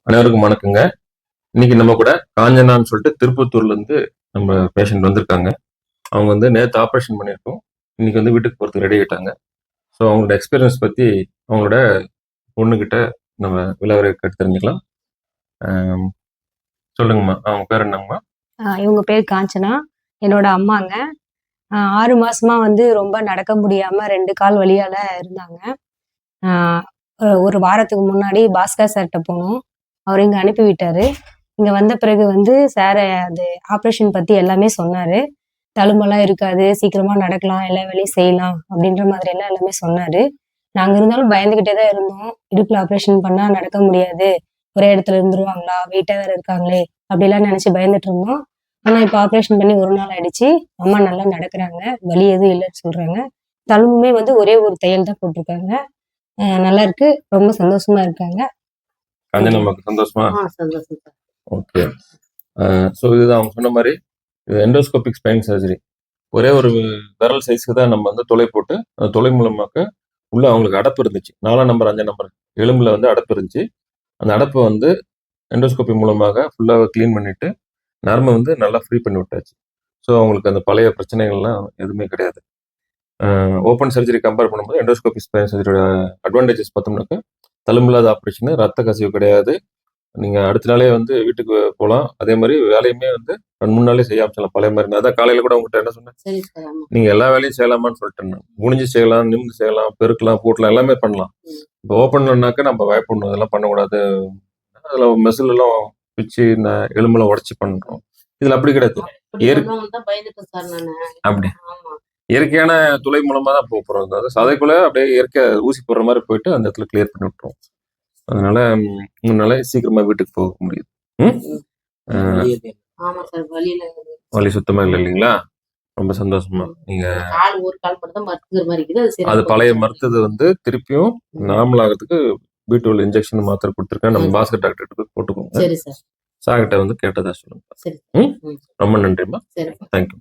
அனைவருக்கும் வணக்கங்க. இன்னைக்கு நம்ம கூட காஞ்சனான்னு சொல்லிட்டு திருப்பத்தூர்ல இருந்து நம்ம பேஷண்ட் வந்திருக்காங்க. அவங்க வந்து நேத்து ஆப்ரேஷன் பண்ணியிருக்கோம். இன்னைக்கு வந்து வீட்டுக்கு போறதுக்கு ரெடி ஆயிட்டாங்க. ஸோ அவங்களோட எக்ஸ்பீரியன்ஸ் பத்தி அவங்களோட பொண்ணுகிட்ட நம்ம விலாவரை கேட்டு தெரிஞ்சுக்கலாம். ஆம், சொல்லுங்கம்மா, அவங்க பேர் என்னங்கம்மா? இவங்க பேர் காஞ்சனா. என்னோட அம்மாங்க. 6 மாசமா வந்து ரொம்ப நடக்க முடியாம 2 கால் வலியால இருந்தாங்க. ஆ ஒரு வாரத்துக்கு முன்னாடி பாஸ்கர் சார்ட்ட போனோம். அவரு இங்க அனுப்பி விட்டாரு. இங்க வந்த பிறகு வந்து சார் அது ஆப்ரேஷன் பத்தி எல்லாமே சொன்னாரு. தழும்பெல்லாம் இருக்காது, சீக்கிரமா நடக்கலாம், எல்லா வேலையும் செய்யலாம் அப்படின்ற மாதிரியெல்லாம் எல்லாமே சொன்னாரு. நாங்க இருந்தாலும் பயந்துகிட்டே தான் இருந்தோம். இடுப்புல ஆப்ரேஷன் பண்ணா நடக்க முடியாது. ஒரே இடத்துல இருந்துருவாங்களா? வெயிட்டா வேற இருக்காங்களே! அப்படிலாம் நெனச்சு பயந்துட்டு இருந்தோம். ஆனா இப்ப ஆப்ரேஷன் பண்ணி 1 நாள் ஆயிடுச்சு. அம்மா நல்லா நடக்குறாங்க. வலி எதுவும் இல்லன்னு சொல்றாங்க. தழும்புமே வந்து ஒரே ஒரு தையல் தான் போட்டிருக்காங்க. நல்லா இருக்கு. ரொம்ப சந்தோஷமா இருக்காங்க. காஞ்சனாம்மாக்கு சந்தோஷமா? சந்தோஷம் சார். ஓகே. ஸோ இதுதான் அவங்க சொன்ன மாதிரி எண்டோஸ்கோபிக் ஸ்பைன் சர்ஜரி. ஒரே ஒரு விரல் சைஸ்க்கு தான் நம்ம வந்து துளை போட்டு அந்த துளை மூலமாக உள்ள அவங்களுக்கு அடப்பு இருந்துச்சு. 4ஆம் நம்பர் 5ஆம் நம்பர் எலும்புல வந்து அடப்பு இருந்துச்சு. அந்த அடப்பை வந்து எண்டோஸ்கோபி மூலமாக ஃபுல்லாக க்ளீன் பண்ணிட்டு நரம்பை வந்து நல்லா ஃப்ரீ பண்ணி விட்டாச்சு. ஸோ அவங்களுக்கு அந்த பழைய பிரச்சனைகள்லாம் எதுவுமே கிடையாது. ஓப்பன் சர்ஜரி கம்பேர் பண்ணும்போது எண்டோஸ்கோபி ஸ்பைன் சர்ஜரியோட அட்வான்டேஜஸ் பார்த்தோம்னாக்கா தழும்பில்லாத ஆப்ரேஷன், ரத்த கசிவு கிடையாது. நீங்கள் அடுத்த நாளே வந்து வீட்டுக்கு போகலாம். அதே மாதிரி வேலையுமே வந்து 2 3 நாளே செய்ய ஆரம்பிச்சிடலாம் பழைய மாதிரி. நான் அதான் காலையில் கூட உங்கள்கிட்ட என்ன சொன்னேன், நீங்கள் எல்லா வேலையும் செய்யலாமான்னு சொல்லிட்டேன். குனிஞ்சு செய்யலாம், நிமிந்து செய்யலாம், பெருக்கலாம், பூட்டலாம், எல்லாமே பண்ணலாம். இப்போ ஓப்பன்னாக்கா நம்ம பயப்படணும், அதெல்லாம் பண்ணக்கூடாது. அதில் மெசில் எல்லாம் பிச்சு எலும்பெல்லாம் உடச்சி பண்ணுறோம். இதில் அப்படி கிடையாது. அப்படி இயற்கையான துளை மூலமா தான் போகிறோம். அதாவது சதைக்குள்ள அப்படியே இயற்கை ஊசி போடுற மாதிரி போயிட்டு அந்த இடத்துல கிளியர் பண்ணி விட்டுரும். அதனால முன்னால சீக்கிரமா வீட்டுக்கு போக முடியுது. வலி சுத்தமா இல்லை இல்லைங்களா? ரொம்ப சந்தோஷமா. நீங்க அது பழைய மருத்துவ வந்து திருப்பியும் நார்மல் ஆகிறதுக்கு B12 இன்ஜெக்ஷன் மாத்திரை கொடுத்துருக்கேன். நம்ம பாஸ்கர் டாக்டர் போட்டுக்கோங்க. சார்கிட்ட வந்து கேட்டதா சொல்லுங்க. ரொம்ப நன்றிம்மா. தேங்க்யூ.